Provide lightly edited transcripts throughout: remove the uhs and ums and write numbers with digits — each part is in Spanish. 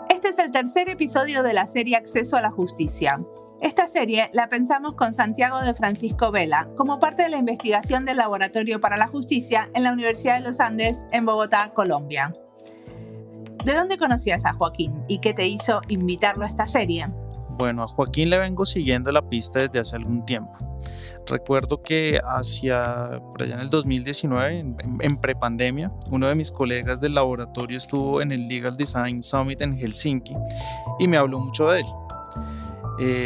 Este es el tercer episodio de la serie Acceso a la Justicia. Esta serie la pensamos con Santiago de Francisco Vela, como parte de la investigación del Laboratorio para la Justicia en la Universidad de los Andes, en Bogotá, Colombia. ¿De dónde conocías a Joaquín y qué te hizo invitarlo a esta serie? Bueno, a Joaquín le vengo siguiendo la pista desde hace algún tiempo. Recuerdo que por allá en el 2019, en prepandemia, uno de mis colegas del laboratorio estuvo en el Legal Design Summit en Helsinki y me habló mucho de él.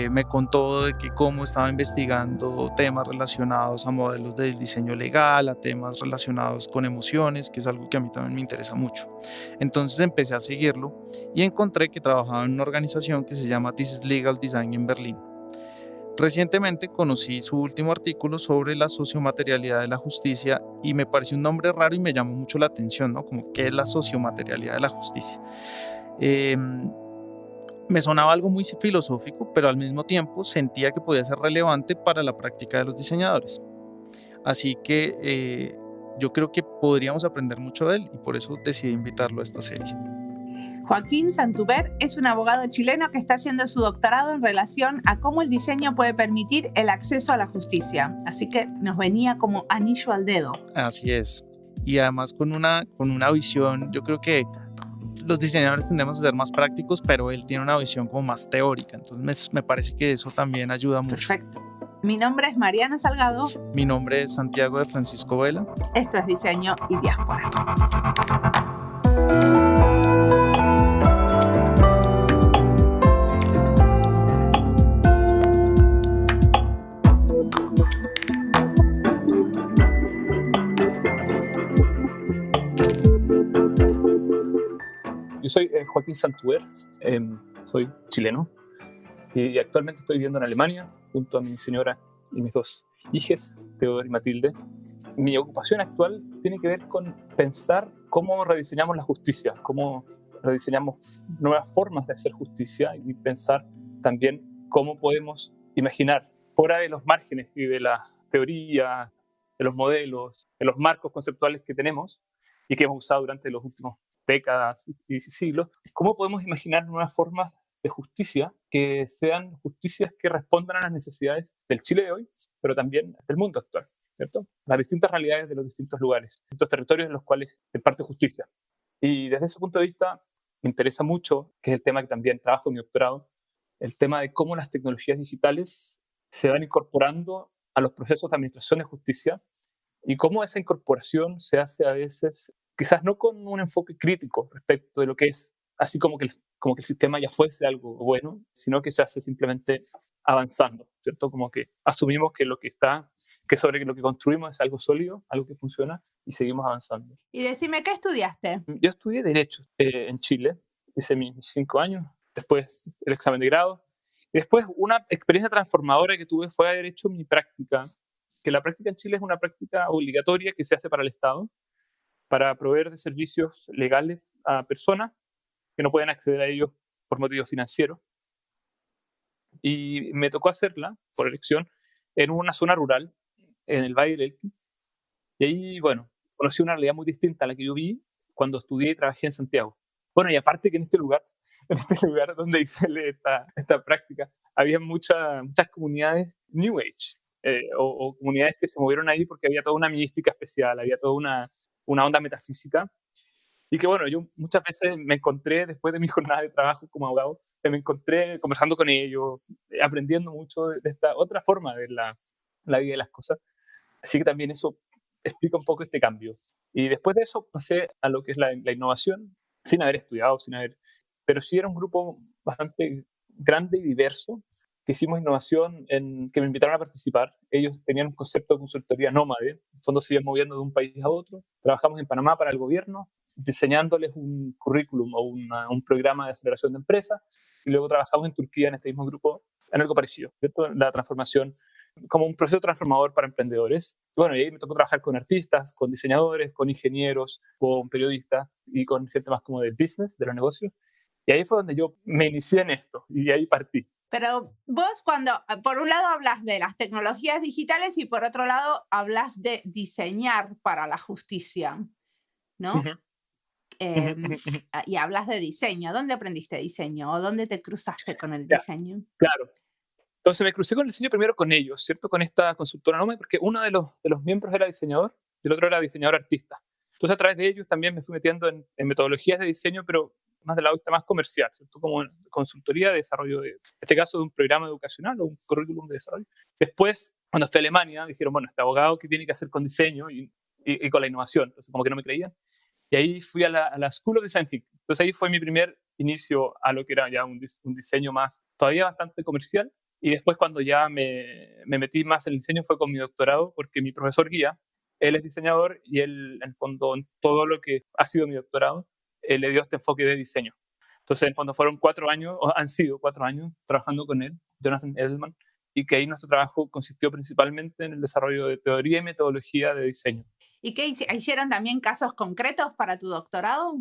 Me contó de que cómo estaba investigando temas relacionados a modelos del diseño legal, a temas relacionados con emociones, que es algo que a mí también me interesa mucho. Entonces empecé a seguirlo y encontré que trabajaba en una organización que se llama This is Legal Design en Berlín. Recientemente conocí su último artículo sobre la sociomaterialidad de la justicia y me pareció un nombre raro y me llamó mucho la atención, ¿no? Como, ¿qué es la sociomaterialidad de la justicia? Me sonaba algo muy filosófico, pero al mismo tiempo sentía que podía ser relevante para la práctica de los diseñadores. Así que yo creo que podríamos aprender mucho de él y por eso decidí invitarlo a esta serie. Joaquín Santuber es un abogado chileno que está haciendo su doctorado en relación a cómo el diseño puede permitir el acceso a la justicia. Así que nos venía como anillo al dedo. Así es. Y además con una visión, yo creo que los diseñadores tendemos a ser más prácticos, pero él tiene una visión como más teórica. Entonces me parece que eso también ayuda mucho. Perfecto. Mi nombre es Mariana Salgado. Mi nombre es Santiago de Francisco Vela. Esto es Diseño y Diáspora. Yo soy Joaquín Santuber, soy chileno y actualmente estoy viviendo en Alemania junto a mi señora y mis dos hijas, Teodor y Matilde. Mi ocupación actual tiene que ver con pensar cómo rediseñamos la justicia, cómo rediseñamos nuevas formas de hacer justicia y pensar también cómo podemos imaginar fuera de los márgenes y de la teoría, de los modelos, de los marcos conceptuales que tenemos y que hemos usado durante los últimos décadas y siglos, cómo podemos imaginar nuevas formas de justicia que sean justicias que respondan a las necesidades del Chile de hoy, pero también del mundo actual, ¿cierto? Las distintas realidades de los distintos lugares, distintos territorios en los cuales se imparte justicia. Y desde ese punto de vista me interesa mucho, que es el tema que también trabajo en mi doctorado, el tema de cómo las tecnologías digitales se van incorporando a los procesos de administración de justicia y cómo esa incorporación se hace a veces quizás no con un enfoque crítico respecto de lo que es, así como que el sistema ya fuese algo bueno, sino que se hace simplemente avanzando, ¿cierto? Como que asumimos que que sobre lo que construimos es algo sólido, algo que funciona y seguimos avanzando. Y decime, ¿qué estudiaste? Yo estudié Derecho en Chile, hice mis 5 años, después el examen de grado, y después una experiencia transformadora que tuve fue haber hecho mi práctica, que la práctica en Chile es una práctica obligatoria que se hace para el Estado, para proveer de servicios legales a personas que no pueden acceder a ellos por motivos financieros. Y me tocó hacerla, por elección, en una zona rural, en el Valle del Elqui. Y ahí, bueno, conocí una realidad muy distinta a la que yo vi cuando estudié y trabajé en Santiago. Bueno, y aparte que en este lugar donde hice esta práctica, había muchas comunidades New Age, o comunidades que se movieron ahí porque había toda una mística especial, había toda una onda metafísica, y que bueno, yo muchas veces me encontré, después de mi jornada de trabajo como abogado, me encontré conversando con ellos, aprendiendo mucho de esta otra forma de la vida de las cosas, así que también eso explica un poco este cambio. Y después de eso pasé a lo que es la innovación, sin haber estudiado, pero sí era un grupo bastante grande y diverso, que hicimos innovación, que me invitaron a participar. Ellos tenían un concepto de consultoría nómade, en el fondo se iban moviendo de un país a otro. Trabajamos en Panamá para el gobierno, diseñándoles un currículum o un programa de aceleración de empresas, y luego trabajamos en Turquía en este mismo grupo, en algo parecido, ¿cierto? La transformación como un proceso transformador para emprendedores. Y bueno, y ahí me tocó trabajar con artistas, con diseñadores, con ingenieros, con periodistas y con gente más como del business, de los negocios. Y ahí fue donde yo me inicié en esto y ahí partí. Pero vos cuando, por un lado hablas de las tecnologías digitales y por otro lado hablas de diseñar para la justicia, ¿no? Ujú. Y hablas de diseño. ¿Dónde aprendiste diseño o dónde te cruzaste con el Ya, diseño? claro. Entonces me crucé con el diseño primero con ellos, ¿cierto? Con esta consultora Nome, porque uno de los miembros era diseñador y el otro era diseñador artista. Entonces a través de ellos también me fui metiendo en metodologías de diseño, pero más del lado más comercial, ¿cierto? Como en consultoría de desarrollo, en este caso de un programa educacional o un currículum de desarrollo. Después, cuando fui a Alemania, me dijeron, bueno, este abogado, ¿qué tiene que hacer con diseño y con la innovación? Entonces como que no me creían. Y ahí fui a la School of Design Thinking. Entonces ahí fue mi primer inicio a lo que era ya un diseño más, todavía bastante comercial. Y después cuando ya me metí más en el diseño fue con mi doctorado, porque mi profesor guía, él es diseñador y él, en el fondo, en todo lo que ha sido mi doctorado, le dio este enfoque de diseño. Entonces, en el fondo, fueron 4 años, o han sido 4 años, trabajando con él, Jonathan Edelman, y que ahí nuestro trabajo consistió principalmente en el desarrollo de teoría y metodología de diseño. ¿Y qué hicieron también casos concretos para tu doctorado?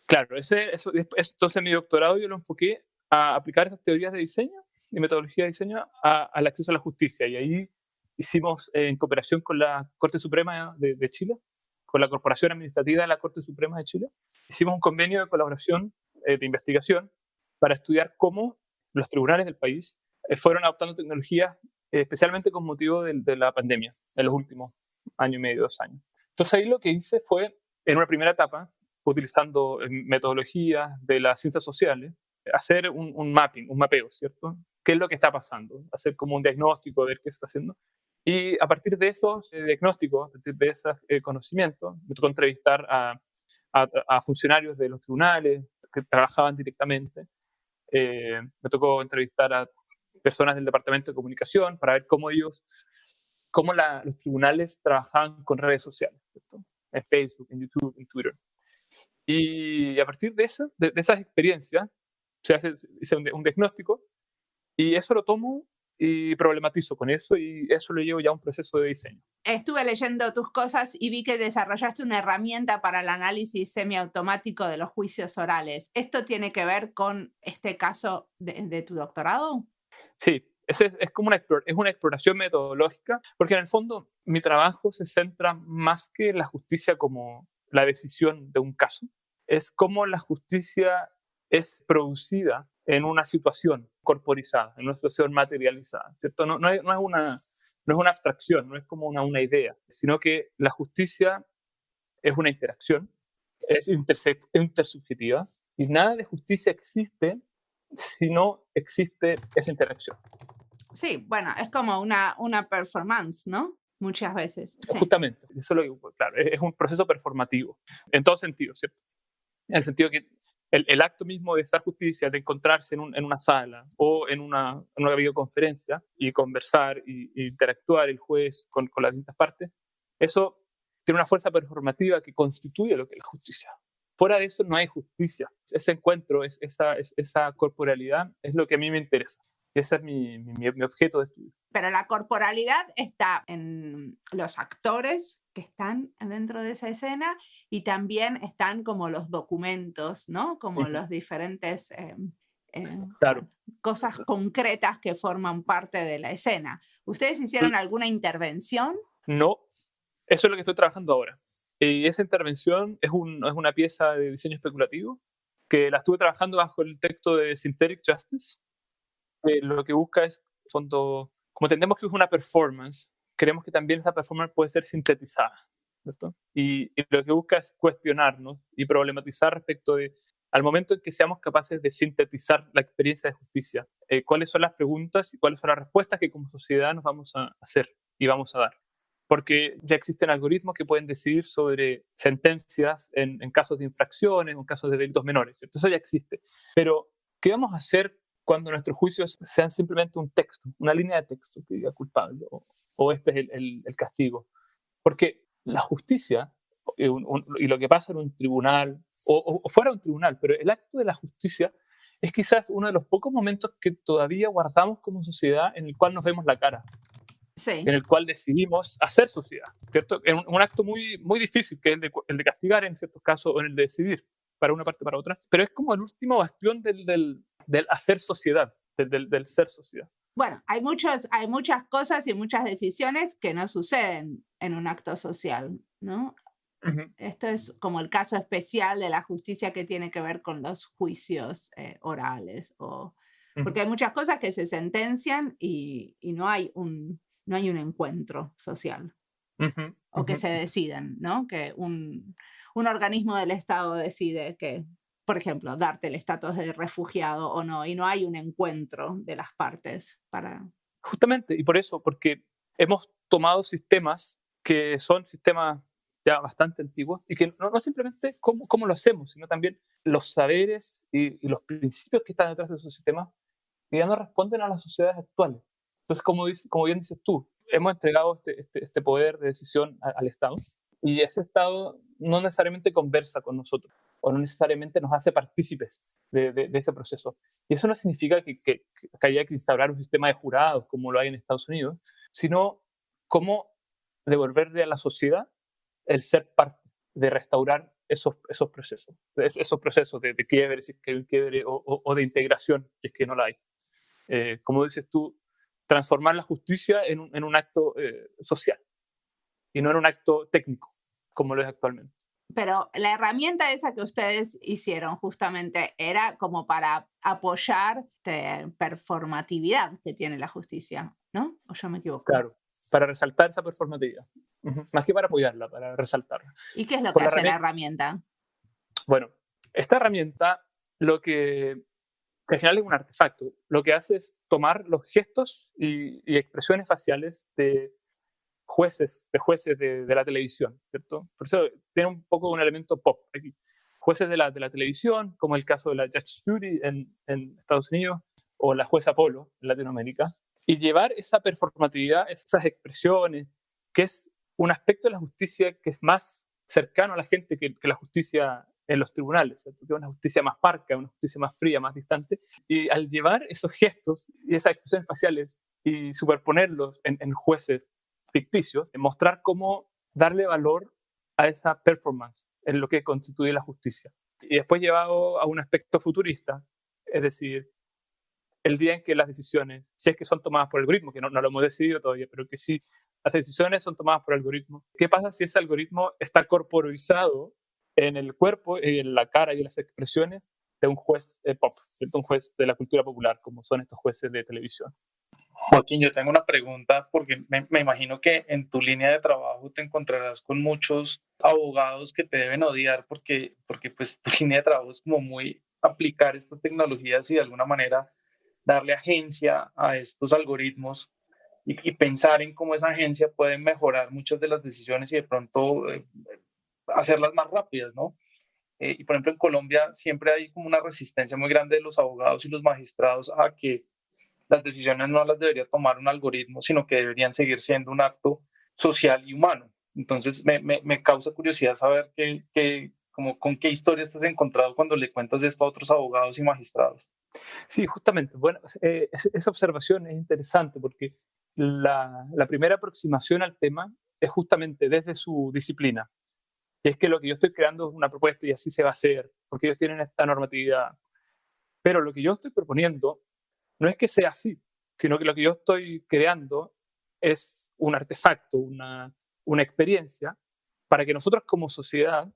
Claro, entonces mi doctorado yo lo enfoqué a aplicar esas teorías de diseño y metodología de diseño al acceso a la justicia. Y ahí hicimos, en cooperación con la Corte Suprema de Chile, con la Corporación Administrativa de la Corte Suprema de Chile, hicimos un convenio de colaboración de investigación para estudiar cómo los tribunales del país fueron adoptando tecnologías, especialmente con motivo de la pandemia, en los últimos año y medio, 2 años. Entonces ahí lo que hice fue, en una primera etapa, utilizando metodologías de las ciencias sociales, hacer un mapping, un mapeo, ¿cierto? ¿Qué es lo que está pasando? Hacer como un diagnóstico, ver qué está haciendo. Y a partir de esos diagnósticos, a partir de esos conocimientos, me tocó entrevistar a funcionarios de los tribunales que trabajaban directamente. Me tocó entrevistar a personas del departamento de comunicación para ver cómo los tribunales trabajaban con redes sociales, ¿cierto? En Facebook, en YouTube, en Twitter. Y a partir de esas experiencias, se hace un diagnóstico y eso lo tomo y problematizo con eso y eso lo llevo ya a un proceso de diseño. Estuve leyendo tus cosas y vi que desarrollaste una herramienta para el análisis semiautomático de los juicios orales. ¿Esto tiene que ver con este caso de tu doctorado? Sí, es como una exploración metodológica, porque en el fondo mi trabajo se centra más que en la justicia como la decisión de un caso, es cómo la justicia es producida en una situación corporizada, en una situación materializada, ¿cierto? No es una abstracción, no es como una idea, sino que la justicia es una interacción, es intersubjetiva, y nada de justicia existe si no existe esa interacción. Sí, bueno, es como una performance, ¿no? Muchas veces. Sí. Justamente, eso es lo que, claro, es un proceso performativo, en todo sentido, ¿cierto? En el sentido que el acto mismo de esa justicia, de encontrarse en una sala o en una videoconferencia y conversar y interactuar el juez con las distintas partes, eso tiene una fuerza performativa que constituye lo que es la justicia. Fuera de eso no hay justicia. Ese encuentro, esa corporalidad es lo que a mí me interesa. Ese es mi objeto de estudio. Pero la corporalidad está en los actores que están dentro de esa escena y también están como los documentos, ¿no? Como los diferentes Claro. cosas concretas que forman parte de la escena. ¿Ustedes hicieron alguna intervención? No, eso es lo que estoy trabajando ahora. Y esa intervención es una pieza de diseño especulativo que la estuve trabajando bajo el texto de Synthetic Justice. Lo que busca es, en fondo, como entendemos que es una performance, queremos que también esa performance puede ser sintetizada, ¿cierto? Y lo que busca es cuestionarnos y problematizar respecto de, al momento en que seamos capaces de sintetizar la experiencia de justicia, cuáles son las preguntas y cuáles son las respuestas que como sociedad nos vamos a hacer y vamos a dar. Porque ya existen algoritmos que pueden decidir sobre sentencias en casos de infracciones o en casos de delitos menores, ¿cierto? Eso ya existe. Pero, ¿qué vamos a hacer cuando nuestros juicios sean simplemente un texto, una línea de texto que diga culpable o este es el castigo? Porque la justicia y lo que pasa en un tribunal o fuera de un tribunal, pero el acto de la justicia es quizás uno de los pocos momentos que todavía guardamos como sociedad en el cual nos vemos la cara. Sí. en el cual decidimos hacer sociedad, ¿cierto? En un acto muy, muy difícil, que es el de castigar en ciertos casos o en el de decidir para una parte para otra, pero es como el último bastión del hacer sociedad, del ser sociedad. Bueno, hay muchas cosas y muchas decisiones que no suceden en un acto social, ¿no? Uh-huh. Esto es como el caso especial de la justicia que tiene que ver con los juicios orales, porque hay muchas cosas que se sentencian y no hay un encuentro social, Uh-huh. o que se deciden, ¿no? Que un organismo del Estado decide que, por ejemplo, darte el estatus de refugiado o no, y no hay un encuentro de las partes para... Justamente, y por eso, porque hemos tomado sistemas que son sistemas ya bastante antiguos y que no simplemente cómo lo hacemos, sino también los saberes y los principios que están detrás de esos sistemas que ya no responden a las sociedades actuales. Entonces, como bien dices tú, hemos entregado este poder de decisión al Estado y ese Estado no necesariamente conversa con nosotros o no necesariamente nos hace partícipes de ese proceso. Y eso no significa que haya que instaurar un sistema de jurados como lo hay en Estados Unidos, sino cómo devolverle a la sociedad el ser parte, de restaurar esos procesos de quiebre, si es que hay un quiebre, o de integración, si es que no la hay. Como dices tú, transformar la justicia en un acto social y no en un acto técnico, como lo es actualmente. Pero la herramienta esa que ustedes hicieron justamente era como para apoyar la performatividad que tiene la justicia, ¿no? ¿O yo me equivoco? Claro, para resaltar esa performatividad. Uh-huh. Más que para apoyarla, para resaltarla. ¿Y qué es lo que hace la herramienta? Bueno, esta herramienta lo que al final es un artefacto. Lo que hace es tomar los gestos y expresiones faciales de jueces de la televisión, ¿cierto? Por eso tiene un poco un elemento pop aquí. Jueces de la televisión, como el caso de la Judge Judy en Estados Unidos, o la jueza Polo en Latinoamérica, y llevar esa performatividad, esas expresiones, que es un aspecto de la justicia que es más cercano a la gente que la justicia en los tribunales, ¿cierto? Que es una justicia más parca, una justicia más fría, más distante, y al llevar esos gestos y esas expresiones faciales y superponerlos en jueces ficticios, mostrar cómo darle valor a esa performance en lo que constituye la justicia. Y después llevado a un aspecto futurista, es decir, el día en que las decisiones, si es que son tomadas por algoritmo, que no lo hemos decidido todavía, pero que sí, las decisiones son tomadas por algoritmo, ¿qué pasa si ese algoritmo está corporizado en el cuerpo, en la cara y en las expresiones de un juez pop, ¿cierto? Un juez de la cultura popular, como son estos jueces de televisión? Joaquín, yo tengo una pregunta porque me imagino que en tu línea de trabajo te encontrarás con muchos abogados que te deben odiar porque pues tu línea de trabajo es como muy aplicar estas tecnologías y de alguna manera darle agencia a estos algoritmos y pensar en cómo esa agencia puede mejorar muchas de las decisiones y de pronto hacerlas más rápidas, ¿no? Y por ejemplo en Colombia siempre hay como una resistencia muy grande de los abogados y los magistrados a que las decisiones no las debería tomar un algoritmo, sino que deberían seguir siendo un acto social y humano. Entonces me causa curiosidad saber con qué historias te has encontrado cuando le cuentas esto a otros abogados y magistrados. Sí, justamente. Bueno, esa observación es interesante porque la primera aproximación al tema es justamente desde su disciplina. Y es que lo que yo estoy creando es una propuesta y así se va a hacer, porque ellos tienen esta normatividad. Pero lo que yo estoy proponiendo no es que sea así, sino que lo que yo estoy creando es un artefacto, una experiencia para que nosotros como sociedad,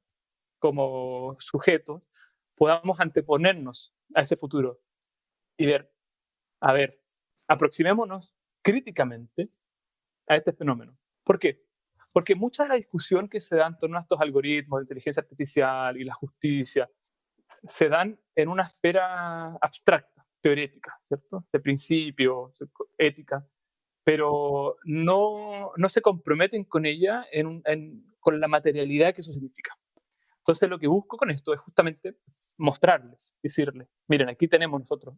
como sujetos, podamos anteponernos a ese futuro y ver, a ver, aproximémonos críticamente a este fenómeno. ¿Por qué? Porque mucha de la discusión que se da en torno a estos algoritmos de inteligencia artificial y la justicia se dan en una esfera abstracta, teorética, ¿cierto? De principios, ética, pero no se comprometen con ella con la materialidad que eso significa. Entonces lo que busco con esto es justamente mostrarles, decirles, miren, aquí tenemos nosotros,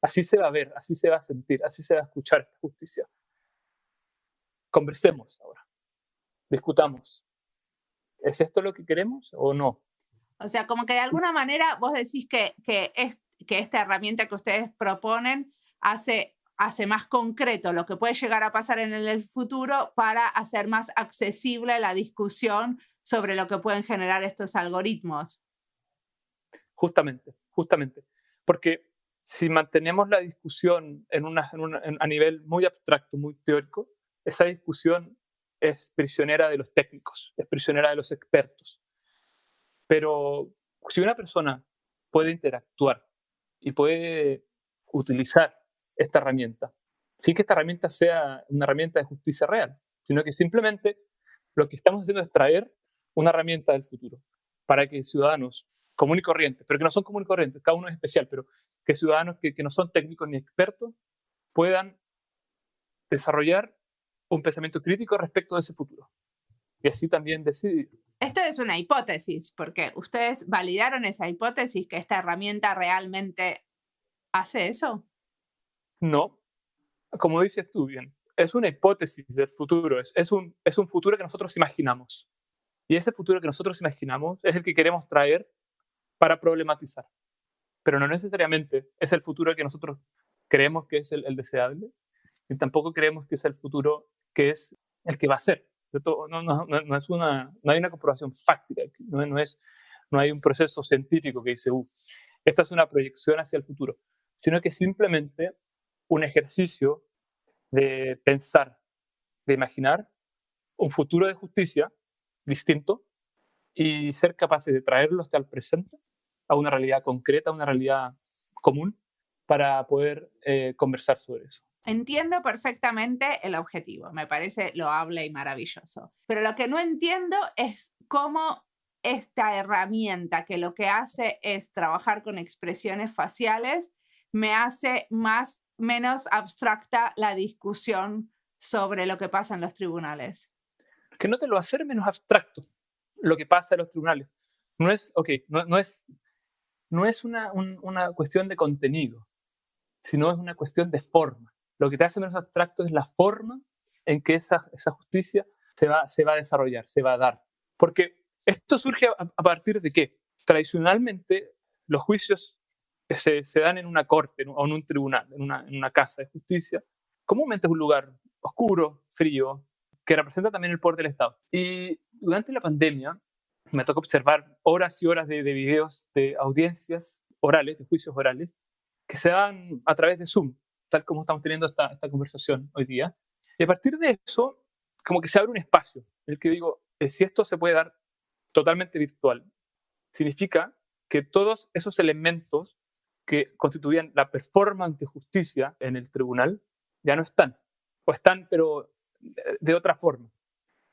así se va a ver, así se va a sentir, así se va a escuchar esta justicia. Conversemos ahora, discutamos. ¿Es esto lo que queremos o no? O sea, como que de alguna manera vos decís que esta herramienta que ustedes proponen hace hace más concreto lo que puede llegar a pasar en el futuro para hacer más accesible la discusión sobre lo que pueden generar estos algoritmos. Justamente. Porque si mantenemos la discusión a nivel muy abstracto, muy teórico, esa discusión es prisionera de los técnicos, es prisionera de los expertos. Pero si una persona puede interactuar y puede utilizar esta herramienta, sin que esta herramienta sea una herramienta de justicia real, sino que simplemente lo que estamos haciendo es traer una herramienta del futuro para que ciudadanos comunes y corrientes, pero que no son comunes y corrientes, cada uno es especial, pero que ciudadanos que no son técnicos ni expertos puedan desarrollar un pensamiento crítico respecto de ese futuro y así también decidir. Esto es una hipótesis, porque ustedes validaron esa hipótesis, que esta herramienta realmente hace eso. No, como dices tú bien, es una hipótesis del futuro, es un futuro que nosotros imaginamos. Y ese futuro que nosotros imaginamos es el que queremos traer para problematizar. Pero no necesariamente es el futuro que nosotros creemos que es el deseable, y tampoco creemos que es el futuro que es el que va a ser. No hay una comprobación fáctica, no hay un proceso científico que dice, esta es una proyección hacia el futuro, sino que simplemente un ejercicio de pensar, de imaginar un futuro de justicia distinto y ser capaces de traerlo hasta el presente, a una realidad concreta, a una realidad común, para poder conversar sobre eso. Entiendo perfectamente el objetivo, me parece loable y maravilloso, pero lo que no entiendo es cómo esta herramienta, que lo que hace es trabajar con expresiones faciales, me hace menos abstracta la discusión sobre lo que pasa en los tribunales. Que no te lo hace menos abstracto lo que pasa en los tribunales. No es una cuestión de contenido, sino es una cuestión de forma. Lo que te hace menos abstracto es la forma en que esa justicia se va a desarrollar, se va a dar. Porque esto surge a partir de que tradicionalmente los juicios se dan en una corte o en un tribunal, en una casa de justicia. Comúnmente es un lugar oscuro, frío, que representa también el poder del Estado. Y durante la pandemia me tocó observar horas y horas de videos de audiencias orales, de juicios orales, que se dan a través de Zoom, tal como estamos teniendo esta conversación hoy día. Y a partir de eso, como que se abre un espacio en el que digo, si esto se puede dar totalmente virtual, significa que todos esos elementos que constituían la performance de justicia en el tribunal ya no están, o están pero de otra forma.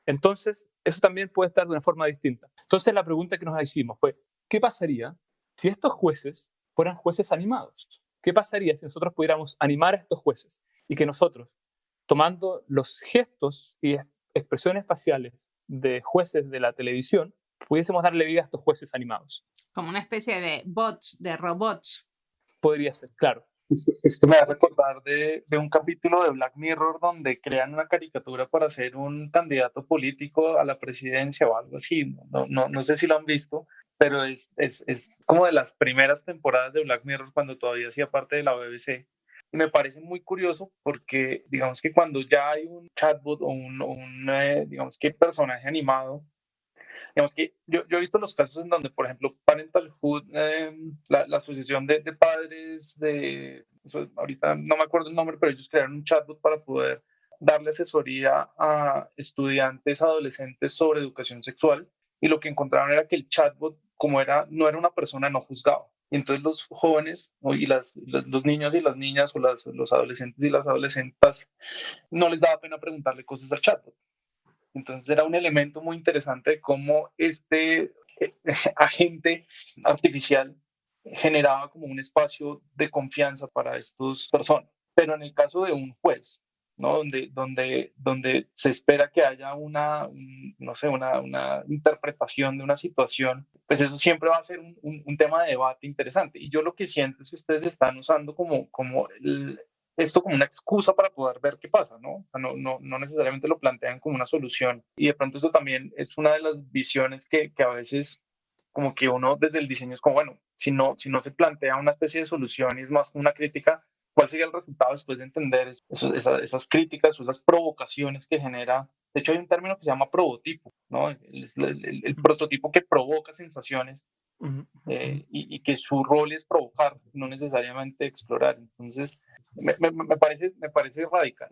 Entonces, eso también puede estar de una forma distinta. Entonces, la pregunta que nos hicimos fue, ¿qué pasaría si estos jueces fueran jueces animados? ¿Qué pasaría si nosotros pudiéramos animar a estos jueces y que nosotros, tomando los gestos y expresiones faciales de jueces de la televisión, pudiésemos darle vida a estos jueces animados? Como una especie de bots, de robots. Podría ser, claro. Esto me hace acordar de un capítulo de Black Mirror donde crean una caricatura para ser un candidato político a la presidencia o algo así. No sé si lo han visto, pero es como de las primeras temporadas de Black Mirror cuando todavía hacía parte de la BBC. Y me parece muy curioso porque, digamos que cuando ya hay un chatbot o digamos que personaje animado, digamos que yo he visto los casos en donde, por ejemplo, Parenthood, la asociación de padres ahorita no me acuerdo el nombre, pero ellos crearon un chatbot para poder darle asesoría a estudiantes, adolescentes sobre educación sexual, y lo que encontraron era que el chatbot, como no era una persona, no juzgaba. Y entonces los jóvenes, ¿no? Y los niños y las niñas, o los adolescentes y las adolescentas, no les daba pena preguntarle cosas al chatbot. Entonces era un elemento muy interesante de cómo este agente artificial generaba como un espacio de confianza para estas personas. Pero en el caso de un juez, ¿no? donde se espera que haya una interpretación de una situación, pues eso siempre va a ser un tema de debate interesante. Y yo lo que siento es que ustedes están usando esto como una excusa para poder ver qué pasa, ¿no? No necesariamente lo plantean como una solución. Y de pronto eso también es una de las visiones que a veces como que uno desde el diseño es como, bueno, si no se plantea una especie de solución y es más una crítica, ¿Cuál sería el resultado después de entender esas críticas o esas provocaciones que genera? De hecho, hay un término que se llama prototipo, ¿no? El prototipo que provoca sensaciones y que su rol es provocar, no necesariamente explorar. Entonces, me parece radical.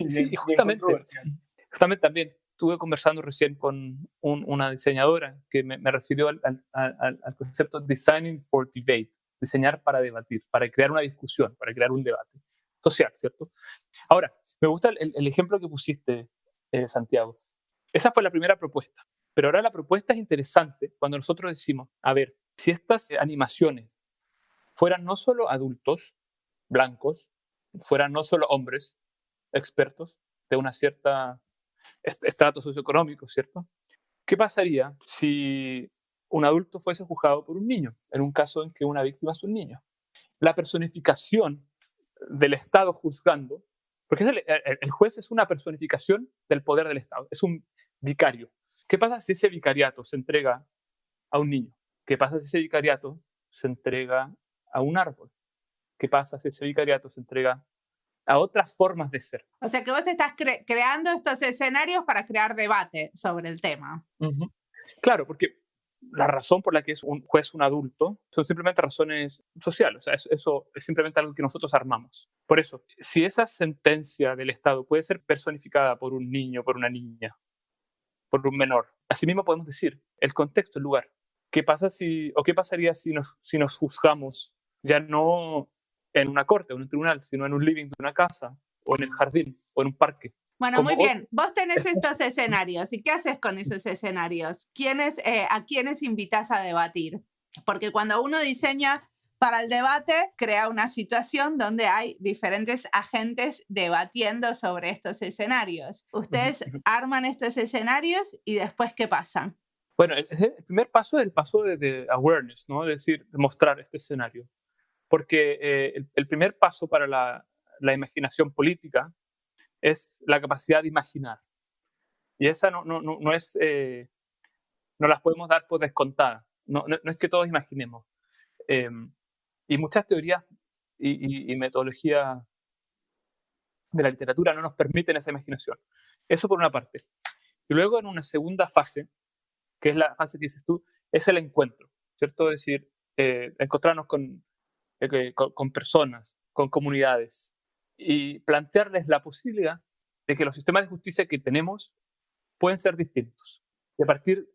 Sí, justamente también estuve conversando recién con una diseñadora que me refirió al concepto designing for debate, diseñar para debatir, para crear una discusión, para crear un debate social, ¿cierto? Ahora, me gusta el ejemplo que pusiste, Santiago. Esa fue la primera propuesta, pero ahora la propuesta es interesante cuando nosotros decimos, a ver, si estas animaciones fueran no solo adultos blancos, fueran no solo hombres expertos de una cierta estrato socioeconómico, ¿cierto? ¿Qué pasaría si un adulto fuese juzgado por un niño, en un caso en que una víctima es un niño? La personificación del Estado juzgando, porque el juez es una personificación del poder del Estado, es un vicario. ¿Qué pasa si ese vicariato se entrega a un niño? ¿Qué pasa si ese vicariato se entrega a un árbol? ¿Qué pasa si ese vicariato se entrega a otras formas de ser? O sea que vos estás creando estos escenarios para crear debate sobre el tema. Claro, porque la razón por la que es un juez un adulto son simplemente razones sociales. O sea, eso es simplemente algo que nosotros armamos. Por eso, si esa sentencia del Estado puede ser personificada por un niño, por una niña, por un menor, asimismo podemos decir el contexto, el lugar. ¿Qué pasaría si nos juzgamos ya no en una corte o en un tribunal, sino en un living de una casa, o en el jardín, o en un parque? Bueno, muy bien. Vos tenés estos escenarios. ¿Y qué haces con esos escenarios? ¿A quiénes invitas a debatir? Porque cuando uno diseña para el debate, crea una situación donde hay diferentes agentes debatiendo sobre estos escenarios. Ustedes arman estos escenarios y después, ¿qué pasa? Bueno, el primer paso es el paso de awareness, ¿no? Es decir, de mostrar este escenario. Porque el primer paso para la imaginación política es la capacidad de imaginar. Y esa no las podemos dar por descontada. No es que todos imaginemos. Y muchas teorías y metodologías de la literatura no nos permiten esa imaginación. Eso por una parte. Y luego en una segunda fase, que es la fase que dices tú, es el encuentro, ¿cierto? Es decir, encontrarnos con personas, con comunidades, y plantearles la posibilidad de que los sistemas de justicia que tenemos pueden ser distintos. Y a partir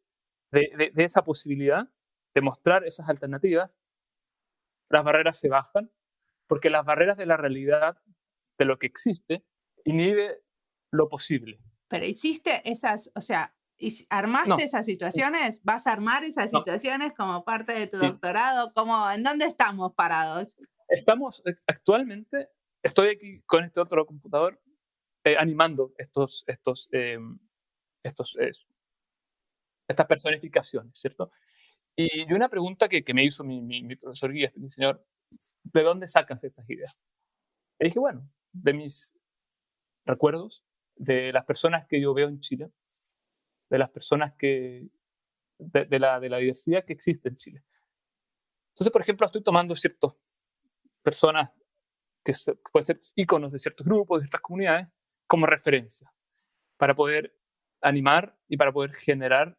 de esa posibilidad de mostrar esas alternativas, las barreras se bajan, porque las barreras de la realidad, de lo que existe, inhibe lo posible. Pero hiciste esas, o sea, ¿armaste esas situaciones? ¿Vas a armar esas situaciones como parte de tu doctorado? ¿En dónde estamos parados? Actualmente, estoy aquí con este otro computador animando estas personificaciones, ¿cierto? Y una pregunta que me hizo mi profesor guía, mi señor, ¿de dónde sacas estas ideas? Y dije, bueno, de mis recuerdos, de las personas que yo veo en Chile, de las personas de la diversidad que existe en Chile. Entonces, por ejemplo, estoy tomando ciertas personas que pueden ser íconos de ciertos grupos, de ciertas comunidades, como referencia, para poder animar y para poder generar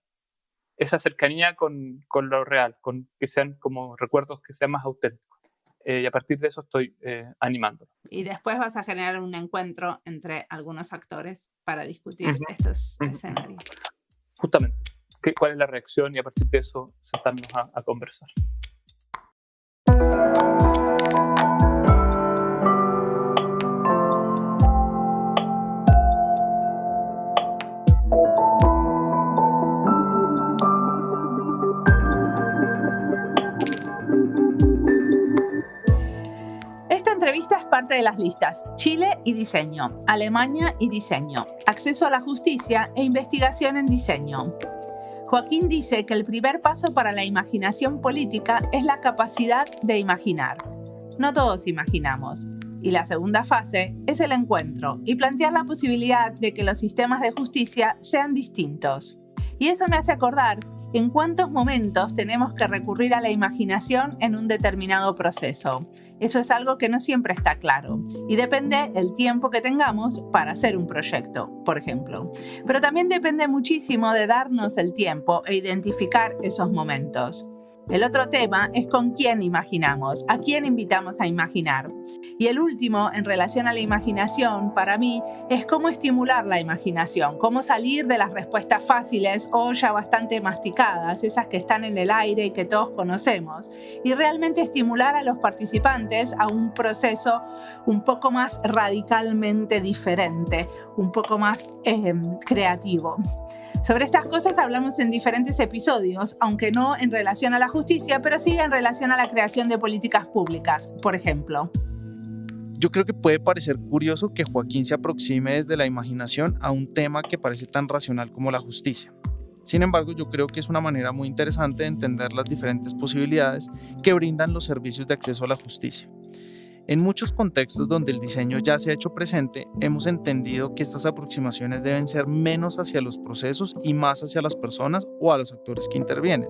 esa cercanía con lo real, con que sean como recuerdos que sean más auténticos. Y a partir de eso estoy animando. Y después vas a generar un encuentro entre algunos actores para discutir estos escenarios. Justamente, cuál es la reacción, y a partir de eso sentarnos a conversar. Esta es parte de las listas Chile y diseño, Alemania y diseño, acceso a la justicia e investigación en diseño. Joaquín dice que el primer paso para la imaginación política es la capacidad de imaginar. No todos imaginamos. Y la segunda fase es el encuentro y plantear la posibilidad de que los sistemas de justicia sean distintos. Y eso me hace acordar en cuántos momentos tenemos que recurrir a la imaginación en un determinado proceso. Eso es algo que no siempre está claro y depende el tiempo que tengamos para hacer un proyecto, por ejemplo. Pero también depende muchísimo de darnos el tiempo e identificar esos momentos. El otro tema es con quién imaginamos, a quién invitamos a imaginar. Y el último, en relación a la imaginación, para mí, es cómo estimular la imaginación, cómo salir de las respuestas fáciles o ya bastante masticadas, esas que están en el aire y que todos conocemos, y realmente estimular a los participantes a un proceso un poco más radicalmente diferente, un poco más creativo. Sobre estas cosas hablamos en diferentes episodios, aunque no en relación a la justicia, pero sí en relación a la creación de políticas públicas, por ejemplo. Yo creo que puede parecer curioso que Joaquín se aproxime desde la imaginación a un tema que parece tan racional como la justicia. Sin embargo, yo creo que es una manera muy interesante de entender las diferentes posibilidades que brindan los servicios de acceso a la justicia. En muchos contextos donde el diseño ya se ha hecho presente, hemos entendido que estas aproximaciones deben ser menos hacia los procesos y más hacia las personas o a los actores que intervienen.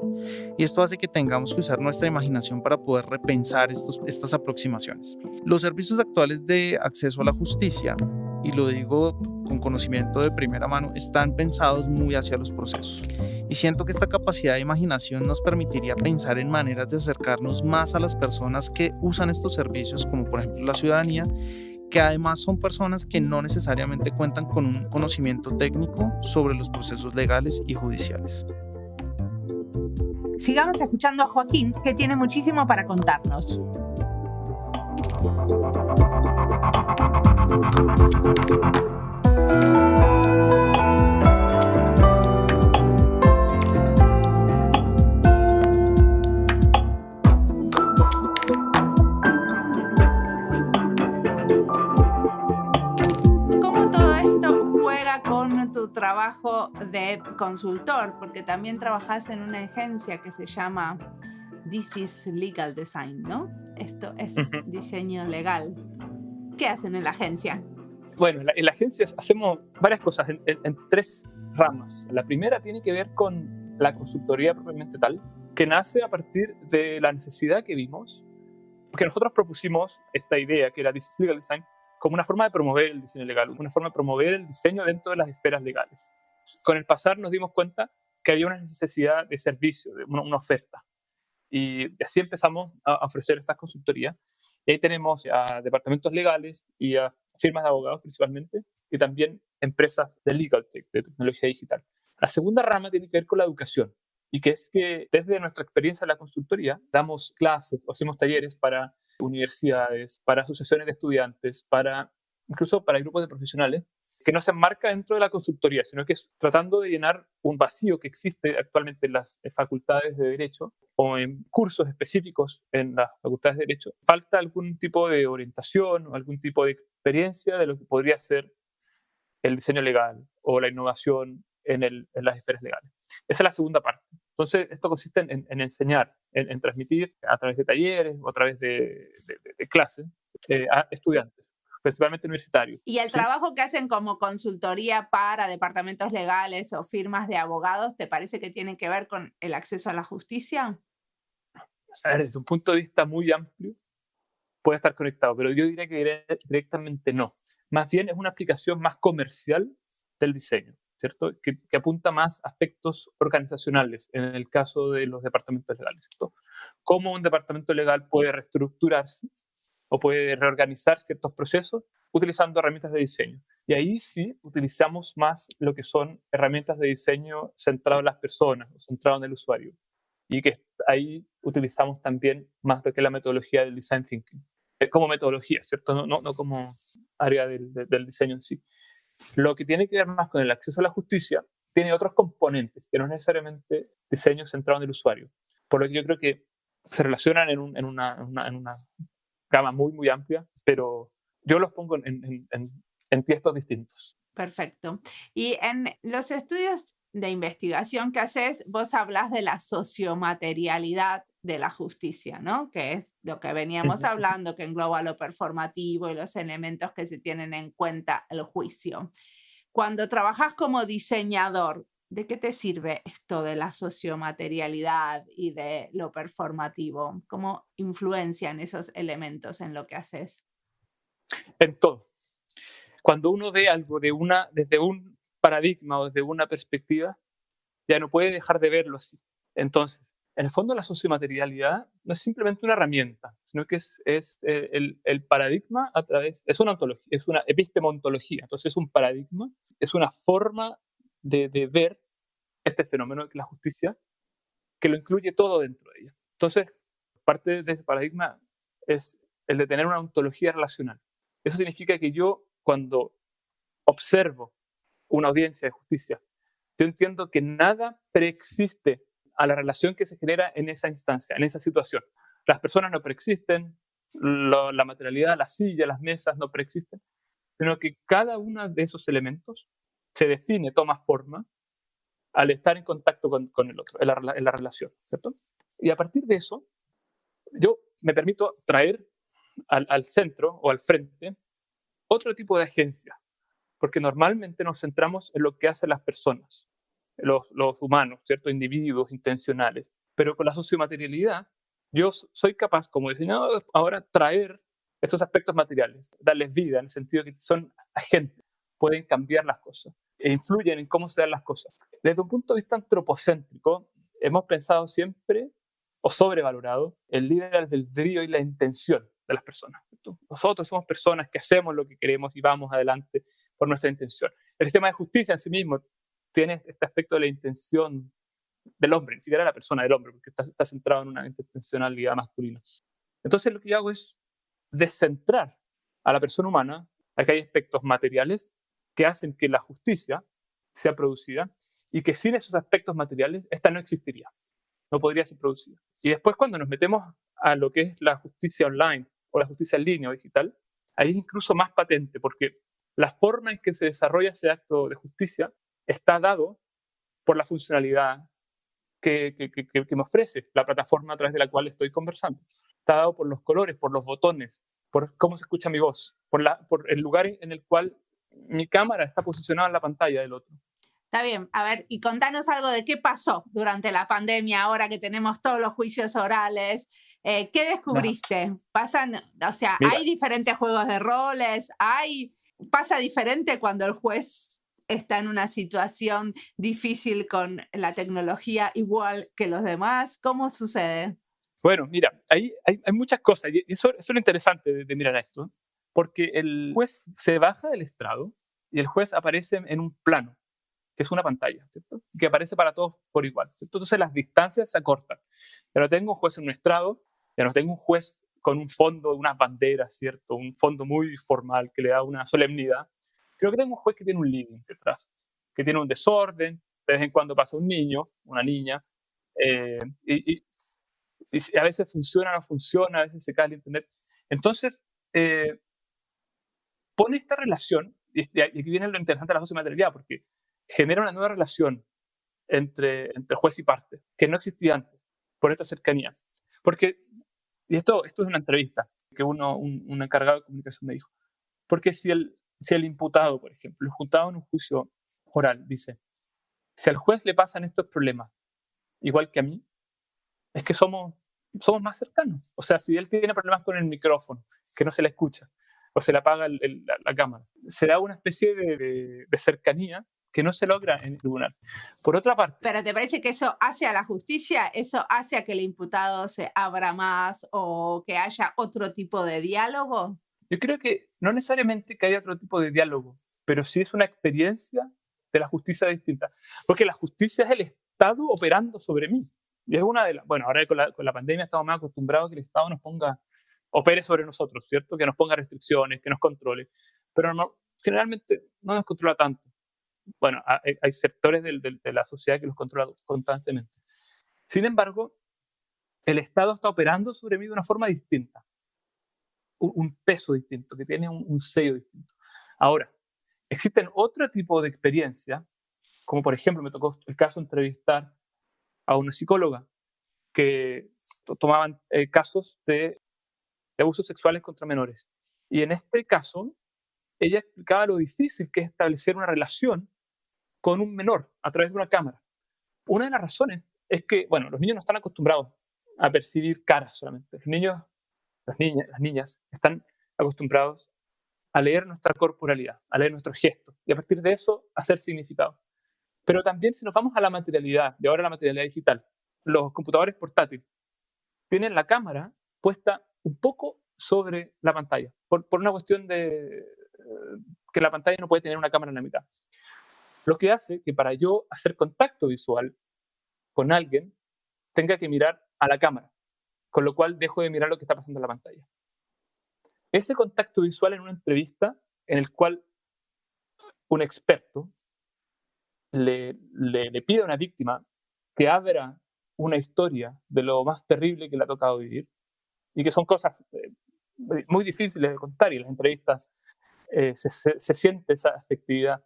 Y esto hace que tengamos que usar nuestra imaginación para poder repensar estas aproximaciones. Los servicios actuales de acceso a la justicia, y lo digo con conocimiento de primera mano, están pensados muy hacia los procesos. Y siento que esta capacidad de imaginación nos permitiría pensar en maneras de acercarnos más a las personas que usan estos servicios, como por ejemplo la ciudadanía, que además son personas que no necesariamente cuentan con un conocimiento técnico sobre los procesos legales y judiciales. Sigamos escuchando a Joaquín, que tiene muchísimo para contarnos. Tu trabajo de consultor, porque también trabajas en una agencia que se llama This is Legal Design, ¿no? Esto es diseño legal. ¿Qué hacen en la agencia? Bueno, en la agencia hacemos varias cosas en tres ramas. La primera tiene que ver con la consultoría propiamente tal, que nace a partir de la necesidad que vimos, porque nosotros propusimos esta idea que era This is Legal Design como una forma de promover el diseño legal, una forma de promover el diseño dentro de las esferas legales. Con el pasar nos dimos cuenta que había una necesidad de servicio, de una oferta. Y así empezamos a ofrecer estas consultorías. Y ahí tenemos a departamentos legales y a firmas de abogados principalmente, y también empresas de legal tech, de tecnología digital. La segunda rama tiene que ver con la educación, y que es que desde nuestra experiencia en la consultoría damos clases o hacemos talleres para universidades, para asociaciones de estudiantes, incluso para grupos de profesionales, que no se enmarca dentro de la consultoría, sino que es tratando de llenar un vacío que existe actualmente en las facultades de Derecho o en cursos específicos en las facultades de Derecho. Falta algún tipo de orientación o algún tipo de experiencia de lo que podría ser el diseño legal o la innovación en las esferas legales. Esa es la segunda parte. Entonces, esto consiste en enseñar, en transmitir a través de talleres o a través de clases a estudiantes, principalmente universitarios. ¿Y el trabajo que hacen como consultoría para departamentos legales o firmas de abogados, te parece que tiene que ver con el acceso a la justicia? A ver, desde un punto de vista muy amplio, puede estar conectado, pero yo diría que directamente no. Más bien es una aplicación más comercial del diseño, ¿cierto? Que apunta más a aspectos organizacionales en el caso de los departamentos legales, ¿cierto? Cómo un departamento legal puede reestructurarse o puede reorganizar ciertos procesos utilizando herramientas de diseño. Y ahí sí utilizamos más lo que son herramientas de diseño centrado en las personas, centrado en el usuario. Y que ahí utilizamos también más lo que es la metodología del design thinking, como metodología, ¿cierto? No como área del diseño en sí. Lo que tiene que ver más con el acceso a la justicia tiene otros componentes, que no es necesariamente diseño centrado en el usuario. Por lo que yo creo que se relacionan en una gama muy, muy amplia, pero yo los pongo en tiestos distintos. Perfecto. Y en los estudios de investigación que haces, vos hablas de la sociomaterialidad de la justicia, ¿no? Que es lo que veníamos hablando, que engloba lo performativo y los elementos que se tienen en cuenta al juicio. Cuando trabajas como diseñador, ¿De qué te sirve esto de la sociomaterialidad y de lo performativo? ¿Cómo influencian esos elementos en lo que haces? En todo. Cuando uno ve algo desde un paradigma o desde una perspectiva, ya no puede dejar de verlo así. Entonces, en el fondo la sociomaterialidad no es simplemente una herramienta, sino que es el paradigma es una ontología, es una epistemontología. Entonces es un paradigma, es una forma de ver este fenómeno de la justicia que lo incluye todo dentro de ella. Entonces, parte de ese paradigma es el de tener una ontología relacional. Eso significa que yo, cuando observo una audiencia de justicia, yo entiendo que nada preexiste a la relación que se genera en esa instancia, en esa situación. Las personas no preexisten, la materialidad, la silla, las mesas no preexisten, sino que cada uno de esos elementos se define, toma forma al estar en contacto con el otro, en la relación, ¿cierto? Y a partir de eso, yo me permito traer al centro o al frente otro tipo de agencia, porque normalmente nos centramos en lo que hacen las personas, los humanos, ¿cierto? Individuos intencionales. Pero con la sociomaterialidad, yo soy capaz, como diseñador, ahora traer estos aspectos materiales, darles vida, en el sentido que son agentes, pueden cambiar las cosas e influyen en cómo se dan las cosas. Desde un punto de vista antropocéntrico, hemos pensado siempre o sobrevalorado el libre albedrío y la intención de las personas. Nosotros somos personas que hacemos lo que queremos y vamos adelante por nuestra intención. El sistema de justicia en sí mismo tiene este aspecto de la intención del hombre, ni siquiera la persona del hombre, porque está centrado en una intencionalidad masculina. Entonces lo que yo hago es descentrar a la persona humana a que hay aspectos materiales que hacen que la justicia sea producida y que sin esos aspectos materiales esta no existiría, no podría ser producida. Y después cuando nos metemos a lo que es la justicia online o la justicia en línea o digital, ahí es incluso más patente porque la forma en que se desarrolla ese acto de justicia está dado por la funcionalidad que me ofrece la plataforma a través de la cual estoy conversando. Está dado por los colores, por los botones, por cómo se escucha mi voz, por el lugar en el cual mi cámara está posicionada en la pantalla del otro. Está bien, a ver, y contanos algo de qué pasó durante la pandemia, ahora que tenemos todos los juicios orales. ¿Qué descubriste? Pasan, o sea, Mira, hay diferentes juegos de roles, pasa diferente cuando el juez está en una situación difícil con la tecnología igual que los demás. ¿Cómo sucede? bueno, mira, hay muchas cosas y eso es lo interesante de mirar esto, porque el juez se baja del estrado y el juez aparece en un plano, que es una pantalla, ¿cierto? Que aparece para todos por igual, ¿cierto? Entonces las distancias se acortan. Ya no tengo un juez en un estrado, ya no tengo un juez con un fondo, unas banderas, ¿cierto? Un fondo muy formal que le da una solemnidad. Creo que tengo un juez que tiene un living detrás, que tiene un desorden, de vez en cuando pasa un niño, una niña, y a veces funciona, no funciona, a veces se cae el internet. Entonces, pone esta relación, y aquí viene lo interesante de la sociomaterialidad, porque genera una nueva relación entre juez y parte, que no existía antes, por esta cercanía. Porque, y esto es una entrevista que un encargado de comunicación me dijo, porque si el imputado, por ejemplo, el imputado en un juicio oral, dice, si al juez le pasan estos problemas, igual que a mí, es que somos más cercanos. O sea, si él tiene problemas con el micrófono, que no se le escucha, o se le apaga la cámara, se da una especie de cercanía que no se logra en el tribunal. Por otra parte... ¿Pero te parece que eso hace a la justicia? ¿Eso hace a que el imputado se abra más o que haya otro tipo de diálogo? Yo creo que no necesariamente que haya otro tipo de diálogo, pero sí es una experiencia de la justicia distinta. Porque la justicia es el Estado operando sobre mí. Y es una de las... Bueno, ahora con la pandemia estamos más acostumbrados a que el Estado opere sobre nosotros, ¿cierto? Que nos ponga restricciones, que nos controle. Pero generalmente no nos controla tanto. Bueno, hay sectores de la sociedad que los controlan constantemente. Sin embargo, el Estado está operando sobre mí de una forma distinta, un peso distinto, que tiene un sello distinto. Ahora, existen otro tipo de experiencia, como por ejemplo me tocó el caso de entrevistar a una psicóloga que tomaban casos de abusos sexuales contra menores. Y en este caso, ella explicaba lo difícil que es establecer una relación con un menor a través de una cámara. Una de las razones es que, bueno, los niños no están acostumbrados a percibir caras solamente. Los niños, las niñas están acostumbrados a leer nuestra corporalidad, a leer nuestros gestos y a partir de eso hacer significado. Pero también si nos vamos a la materialidad, de ahora la materialidad digital, los computadores portátiles tienen la cámara puesta un poco sobre la pantalla, por una cuestión de que la pantalla no puede tener una cámara en la mitad. Lo que hace que para yo hacer contacto visual con alguien, tenga que mirar a la cámara, con lo cual dejo de mirar lo que está pasando en la pantalla. Ese contacto visual en una entrevista en el cual un experto le pide a una víctima que abra una historia de lo más terrible que le ha tocado vivir y que son cosas muy difíciles de contar y en las entrevistas se siente esa afectividad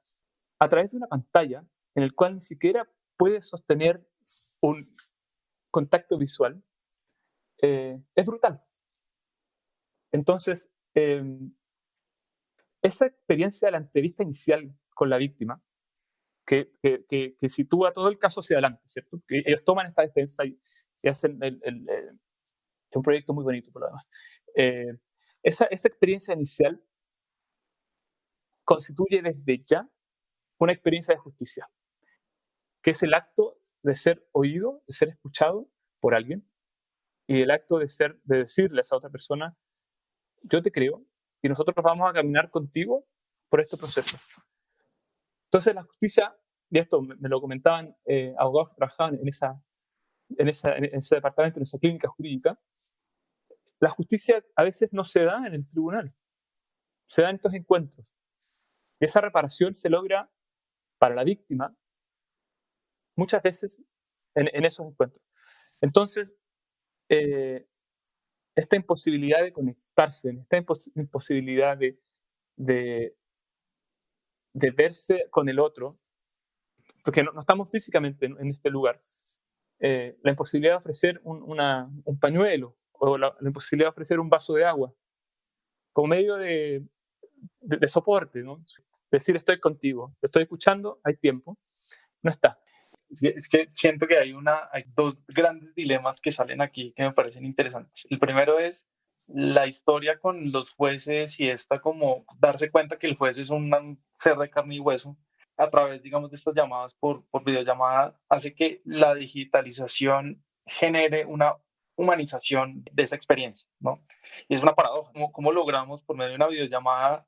a través de una pantalla en el cual ni siquiera puede sostener un contacto visual, es brutal. Entonces, esa experiencia de la entrevista inicial con la víctima, que sitúa todo el caso hacia adelante, ¿cierto? Que ellos toman esta defensa y hacen es un proyecto muy bonito por lo demás. Esa experiencia inicial constituye desde ya una experiencia de justicia, que es el acto de ser oído, de ser escuchado por alguien, y el acto de decirle a esa otra persona, yo te creo, y nosotros vamos a caminar contigo por este proceso. Entonces la justicia, y esto me lo comentaban abogados que trabajaban en ese departamento, en esa clínica jurídica, la justicia a veces no se da en el tribunal, se da en estos encuentros. Y esa reparación se logra para la víctima muchas veces en esos encuentros. Entonces, esta imposibilidad de conectarse, esta imposibilidad de verse con el otro, porque no estamos físicamente en este lugar, la imposibilidad de ofrecer un pañuelo o la imposibilidad de ofrecer un vaso de agua como medio de soporte, ¿no? Decir estoy contigo, te estoy escuchando, hay tiempo, no está. Es que siento que hay dos grandes dilemas que salen aquí que me parecen interesantes. El primero es la historia con los jueces y como darse cuenta que el juez es un ser de carne y hueso a través, digamos, de estas llamadas por videollamada, hace que la digitalización genere una humanización de esa experiencia, ¿no? Y es una paradoja. ¿Cómo logramos por medio de una videollamada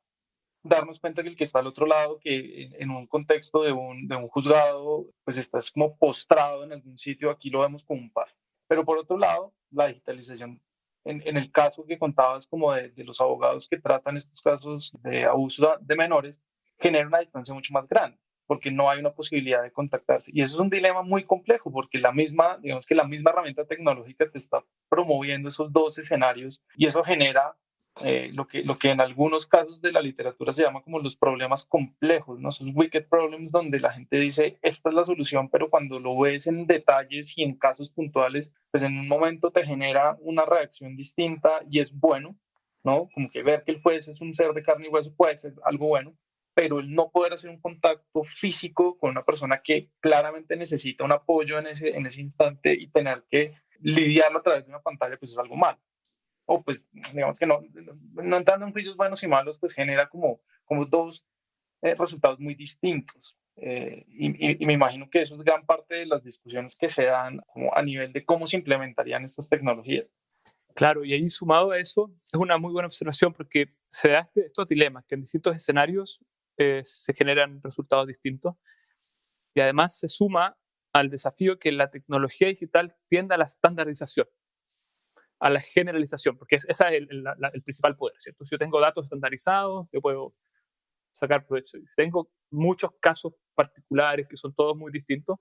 darnos cuenta que el que está al otro lado, que en un contexto de un juzgado, pues estás como postrado en algún sitio, aquí lo vemos como un par? Pero por otro lado, la digitalización, en el caso que contabas como de los abogados que tratan estos casos de abuso de menores, genera una distancia mucho más grande, porque no hay una posibilidad de contactarse. Y eso es un dilema muy complejo, porque digamos que la misma herramienta tecnológica te está promoviendo esos dos escenarios y eso genera lo que en algunos casos de la literatura se llama como los problemas complejos, ¿no? Esos wicked problems donde la gente dice, esta es la solución, pero cuando lo ves en detalles y en casos puntuales, pues en un momento te genera una reacción distinta y es bueno, ¿no? Como que ver que el juez es un ser de carne y hueso puede ser algo bueno, pero el no poder hacer un contacto físico con una persona que claramente necesita un apoyo en ese instante y tener que lidiarlo a través de una pantalla, pues es algo malo. O pues digamos que no entrando en juicios buenos y malos, pues genera como dos resultados muy distintos. Y me imagino que eso es gran parte de las discusiones que se dan como a nivel de cómo se implementarían estas tecnologías. Claro, y ahí sumado a eso, es una muy buena observación porque se da estos dilemas que en distintos escenarios se generan resultados distintos y además se suma al desafío que la tecnología digital tienda a la estandarización, a la generalización, porque ese es el principal poder, ¿cierto? Si yo tengo datos estandarizados, yo puedo sacar provecho. Si tengo muchos casos particulares que son todos muy distintos,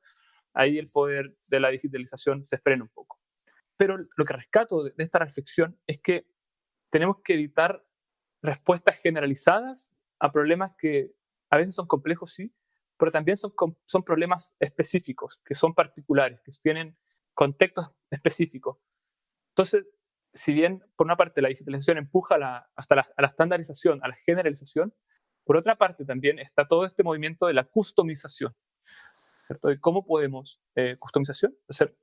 ahí el poder de la digitalización se frena un poco. Pero lo que rescato de esta reflexión es que tenemos que evitar respuestas generalizadas a problemas que a veces son complejos, sí, pero también son problemas específicos, que son particulares, que tienen contextos específicos. Entonces, si bien por una parte la digitalización empuja a la estandarización, a la generalización, por otra parte también está todo este movimiento de la customización, ¿cierto? De cómo podemos, customización, hacer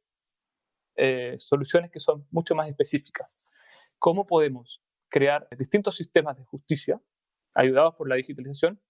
soluciones que son mucho más específicas. Cómo podemos crear distintos sistemas de justicia ayudados por la digitalización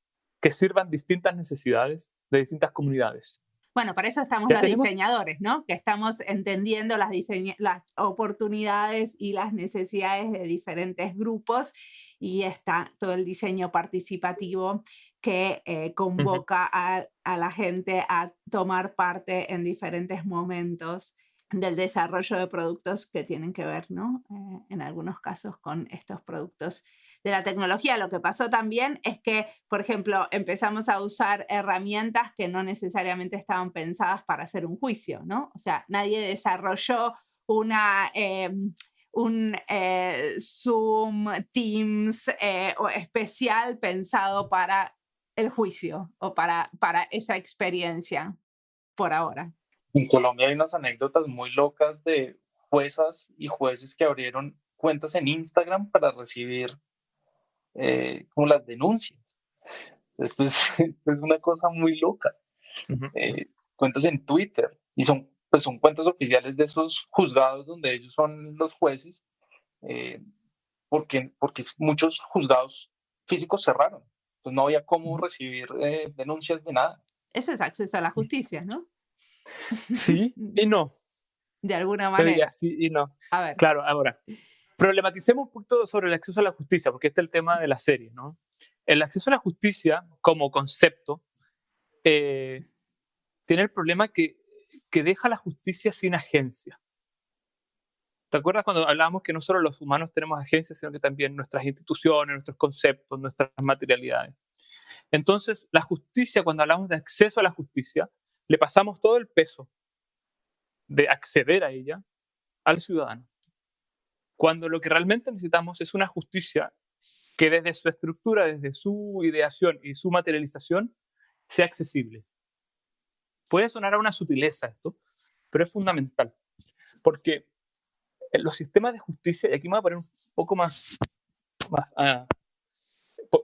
que sirvan distintas necesidades de distintas comunidades. Bueno, para eso estamos los diseñadores, ¿no? Que estamos entendiendo las oportunidades y las necesidades de diferentes grupos, y está todo el diseño participativo que convoca a la gente a tomar parte en diferentes momentos del desarrollo de productos que tienen que ver, ¿no? En algunos casos con estos productos de la tecnología. Lo que pasó también es que, por ejemplo, empezamos a usar herramientas que no necesariamente estaban pensadas para hacer un juicio, ¿no? O sea, nadie desarrolló un Zoom, Teams o especial pensado para el juicio o para esa experiencia por ahora. En Colombia hay unas anécdotas muy locas de juezas y jueces que abrieron cuentas en Instagram para recibir como las denuncias. Esto es una cosa muy loca. Cuentas en Twitter, y son cuentas oficiales de esos juzgados donde ellos son los jueces, porque muchos juzgados físicos cerraron. Pues no había cómo recibir denuncias de nada. Eso es acceso a la justicia, ¿no? Sí y no. De alguna manera. Sí y no. A ver. Claro, ahora, problematicemos un poquito sobre el acceso a la justicia, porque este es el tema de la serie, ¿no? El acceso a la justicia como concepto tiene el problema que deja a la justicia sin agencia. ¿Te acuerdas cuando hablábamos que no solo los humanos tenemos agencia, sino que también nuestras instituciones, nuestros conceptos, nuestras materialidades? Entonces, la justicia, cuando hablamos de acceso a la justicia, le pasamos todo el peso de acceder a ella al ciudadano. Cuando lo que realmente necesitamos es una justicia que desde su estructura, desde su ideación y su materialización, sea accesible. Puede sonar a una sutileza esto, pero es fundamental. Porque los sistemas de justicia, y aquí me voy a poner un poco más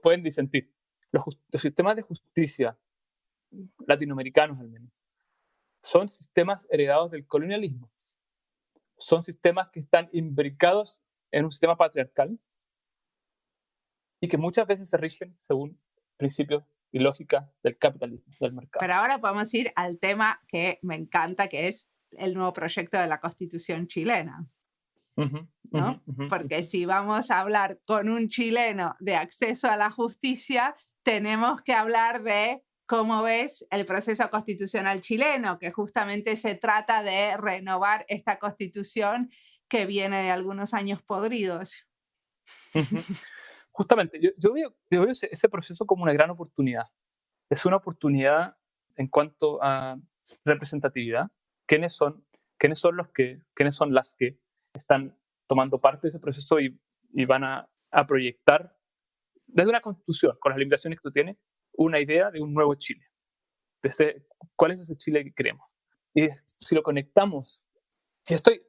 pueden disentir. Los sistemas de justicia latinoamericanos, al menos, son sistemas heredados del colonialismo. Son sistemas que están imbricados en un sistema patriarcal y que muchas veces se rigen según principios y lógica del capitalismo, del mercado. Pero ahora podemos ir al tema que me encanta, que es el nuevo proyecto de la Constitución chilena. ¿No? Porque si vamos a hablar con un chileno de acceso a la justicia, tenemos que hablar de cómo ves el proceso constitucional chileno, que justamente se trata de renovar esta constitución que viene de algunos años podridos. Justamente, yo veo ese proceso como una gran oportunidad. Es una oportunidad en cuanto a representatividad. ¿Quiénes son las que están tomando parte de ese proceso y van a proyectar desde una constitución, con las limitaciones que tú tienes, una idea de un nuevo Chile? ¿Cuál es ese Chile que queremos? Y si lo conectamos, yo estoy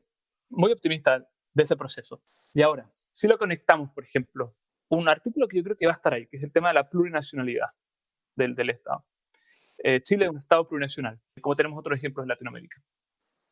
muy optimista de ese proceso. Y ahora, si lo conectamos, por ejemplo, un artículo que yo creo que va a estar ahí, que es el tema de la plurinacionalidad del Estado. Chile es un Estado plurinacional, como tenemos otros ejemplos en Latinoamérica.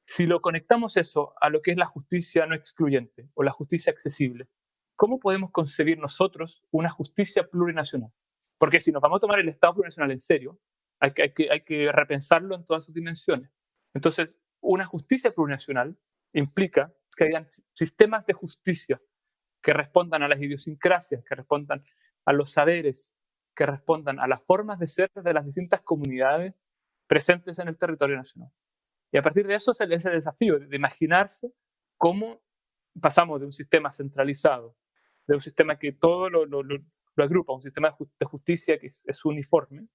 Si lo conectamos eso a lo que es la justicia no excluyente o la justicia accesible, ¿cómo podemos concebir nosotros una justicia plurinacional? Porque si nos vamos a tomar el Estado plurinacional en serio, hay que repensarlo en todas sus dimensiones. Entonces, una justicia plurinacional implica que hayan sistemas de justicia que respondan a las idiosincrasias, que respondan a los saberes, que respondan a las formas de ser de las distintas comunidades presentes en el territorio nacional. Y a partir de eso es ese desafío de imaginarse cómo pasamos de un sistema centralizado, de un sistema que todo lo agrupa, un sistema de justicia que es uniforme,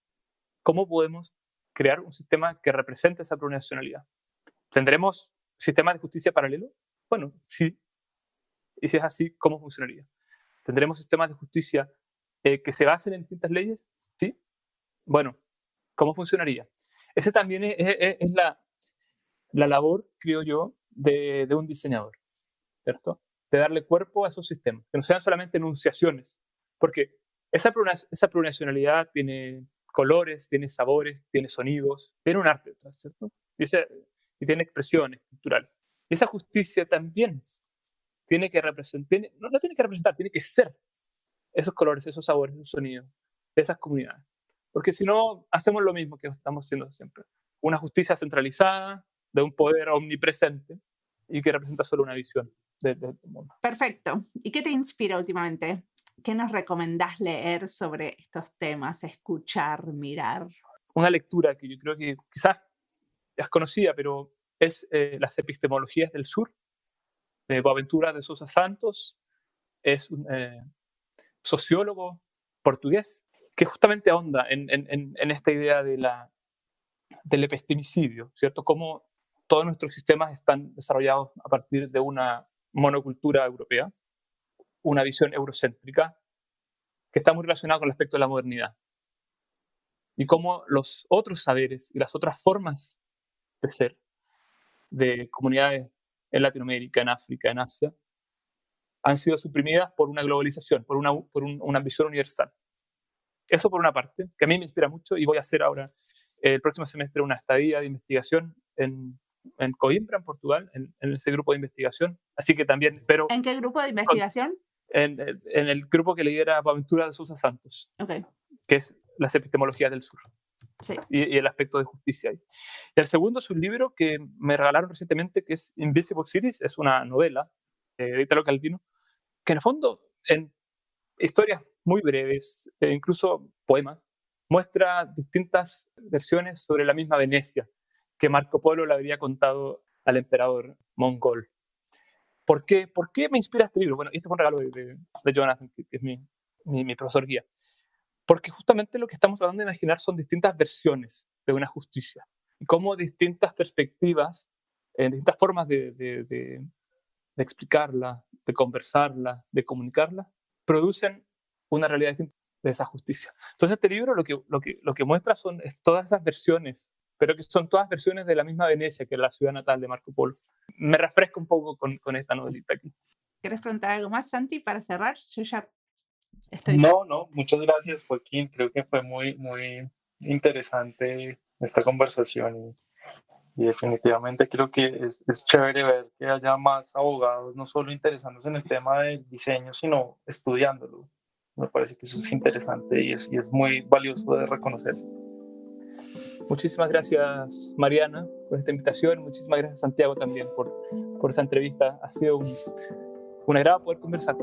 cómo podemos crear un sistema que represente esa plurinacionalidad. ¿Tendremos sistemas de justicia paralelo? Bueno, sí. Y si es así, ¿cómo funcionaría? ¿Tendremos sistemas de justicia que se basen en distintas leyes? Sí. Bueno, ¿cómo funcionaría? Ese también es la labor, creo yo, de un diseñador, ¿cierto? De darle cuerpo a esos sistemas, que no sean solamente enunciaciones, porque esa plurinacionalidad tiene colores, tiene sabores, tiene sonidos, tiene un arte detrás, ¿cierto? Y tiene expresiones culturales. Y esa justicia también tiene que representar, no tiene que representar, tiene que ser esos colores, esos sabores, esos sonidos de esas comunidades. Porque si no, hacemos lo mismo que estamos haciendo siempre. Una justicia centralizada, de un poder omnipresente y que representa solo una visión del mundo. Perfecto. ¿Y qué te inspira últimamente? ¿Qué nos recomendás leer sobre estos temas? Escuchar, mirar. Una lectura que yo creo que quizás es conocida, pero es Las epistemologías del sur, de Boaventura de Sousa Santos. Es un sociólogo portugués que justamente ahonda en esta idea del epistemicidio, ¿cierto? Cómo todos nuestros sistemas están desarrollados a partir de una monocultura europea, una visión eurocéntrica, que está muy relacionada con el aspecto de la modernidad. Y cómo los otros saberes y las otras formas de ser de comunidades en Latinoamérica, en África, en Asia, han sido suprimidas por una globalización, por una visión universal. Eso por una parte, que a mí me inspira mucho, y voy a hacer ahora el próximo semestre una estadía de investigación en Coimbra, en Portugal, en ese grupo de investigación. Así que también espero... ¿En qué grupo de investigación? En el grupo que lidera Boaventura de Sousa Santos, Okay. Que es Las epistemologías del sur. Sí. Y el aspecto de justicia ahí. Y el segundo es un libro que me regalaron recientemente, que es Invisible Cities, es una novela de Italo Calvino, que en el fondo, en historias muy breves, incluso poemas, muestra distintas versiones sobre la misma Venecia que Marco Polo le habría contado al emperador mongol. ¿Por qué me inspira este libro? Bueno, este fue un regalo de Jonathan, que es mi profesor guía. Porque justamente lo que estamos tratando de imaginar son distintas versiones de una justicia. Y cómo distintas perspectivas, distintas formas de explicarla, de conversarla, de comunicarla, producen una realidad distinta de esa justicia. Entonces este libro lo que muestra son todas esas versiones, pero que son todas versiones de la misma Venecia, que es la ciudad natal de Marco Polo. Me refresca un poco con esta novelita aquí. ¿Quieres preguntar algo más, Santi, para cerrar? Yo ya estoy... No, muchas gracias, Joaquín. Creo que fue muy, muy interesante esta conversación y definitivamente creo que es chévere ver que haya más abogados, no solo interesándose en el tema del diseño, sino estudiándolo. Me parece que eso es interesante y es muy valioso de reconocer. Muchísimas gracias, Mariana, por esta invitación. Muchísimas gracias, Santiago, también por esta entrevista. Ha sido un agrado poder conversar.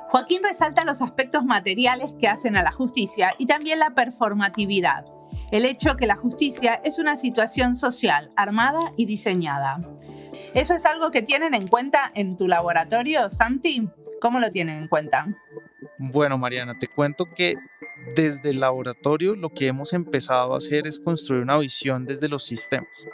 Joaquín resalta los aspectos materiales que hacen a la justicia y también la performatividad, el hecho que la justicia es una situación social, armada y diseñada. ¿Eso es algo que tienen en cuenta en tu laboratorio, Santi? ¿Cómo lo tienen en cuenta? Bueno, Mariana, te cuento que desde el laboratorio lo que hemos empezado a hacer es construir una visión desde los sistemas.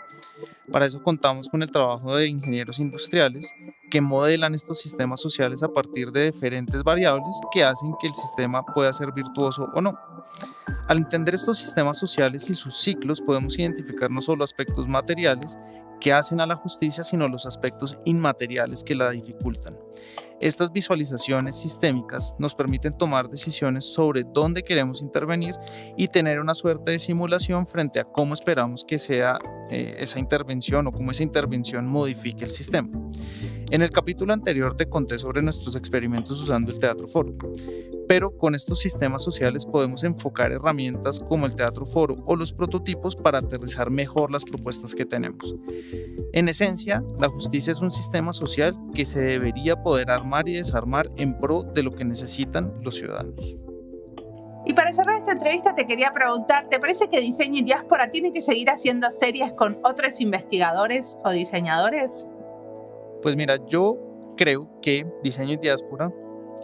Para eso contamos con el trabajo de ingenieros industriales que modelan estos sistemas sociales a partir de diferentes variables que hacen que el sistema pueda ser virtuoso o no. Al entender estos sistemas sociales y sus ciclos, podemos identificar no solo aspectos materiales que hacen a la justicia, sino los aspectos inmateriales que la dificultan. Estas visualizaciones sistémicas nos permiten tomar decisiones sobre dónde queremos intervenir y tener una suerte de simulación frente a cómo esperamos que sea esa intervención o cómo esa intervención modifique el sistema. En el capítulo anterior te conté sobre nuestros experimentos usando el Teatro Foro, pero con estos sistemas sociales podemos enfocar herramientas como el Teatro Foro o los prototipos para aterrizar mejor las propuestas que tenemos. En esencia, la justicia es un sistema social que se debería poder armar y desarmar en pro de lo que necesitan los ciudadanos. Y para cerrar esta entrevista te quería preguntar, ¿te parece que Diseño y Diáspora tiene que seguir haciendo series con otros investigadores o diseñadores? Pues mira, yo creo que Diseño y Diáspora,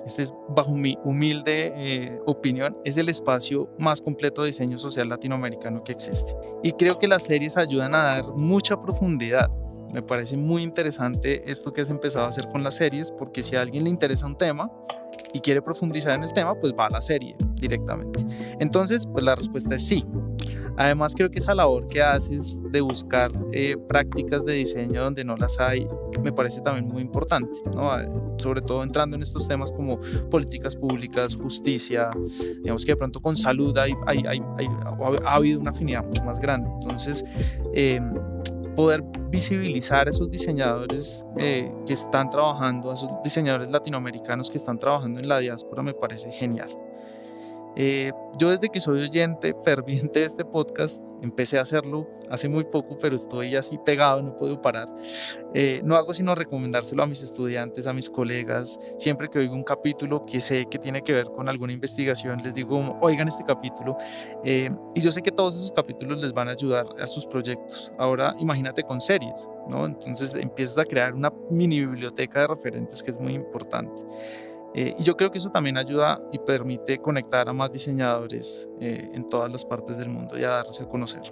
este es bajo mi humilde opinión, es el espacio más completo de diseño social latinoamericano que existe. Y creo que las series ayudan a dar mucha profundidad Me parece muy interesante esto que has empezado a hacer con las series, porque si a alguien le interesa un tema y quiere profundizar en el tema, pues va a la serie directamente. Entonces, pues la respuesta es sí. Además, creo que esa labor que haces de buscar prácticas de diseño donde no las hay, me parece también muy importante, ¿no? Sobre todo entrando en estos temas como políticas públicas, justicia, digamos que de pronto con salud ha habido una afinidad mucho más grande. Entonces, poder visibilizar a esos diseñadores que están trabajando, a esos diseñadores latinoamericanos que están trabajando en la diáspora, me parece genial. Yo desde que soy oyente ferviente de este podcast, empecé a hacerlo hace muy poco, pero estoy así pegado, no puedo parar. No hago sino recomendárselo a mis estudiantes, a mis colegas. Siempre que oigo un capítulo que sé que tiene que ver con alguna investigación, les digo, oigan este capítulo. Y yo sé que todos esos capítulos les van a ayudar a sus proyectos. Ahora imagínate con series, ¿no? Entonces empiezas a crear una mini biblioteca de referentes que es muy importante. Y yo creo que eso también ayuda y permite conectar a más diseñadores en todas las partes del mundo y a darse a conocer.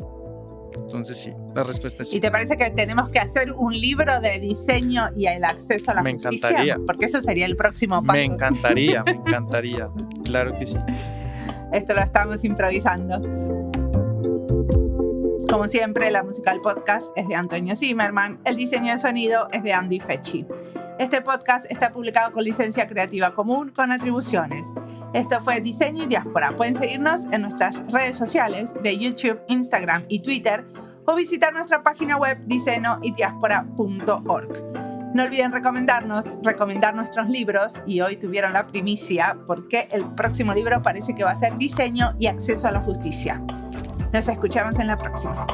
Entonces sí, la respuesta es sí. ¿Y te parece que tenemos que hacer un libro de diseño y el acceso a la justicia? Me encantaría. Porque eso sería el próximo paso. Me encantaría, claro que sí. Esto lo estamos improvisando. Como siempre, la música del podcast es de Antonio Zimmerman, el diseño de sonido es de Andy Fechi. Este podcast está publicado con licencia creativa común con atribuciones. Esto fue Diseño y Diáspora. Pueden seguirnos en nuestras redes sociales de YouTube, Instagram y Twitter o visitar nuestra página web diseñoydiaspora.org. No olviden recomendar nuestros libros y hoy tuvieron la primicia porque el próximo libro parece que va a ser Diseño y Acceso a la Justicia. Nos escuchamos en la próxima.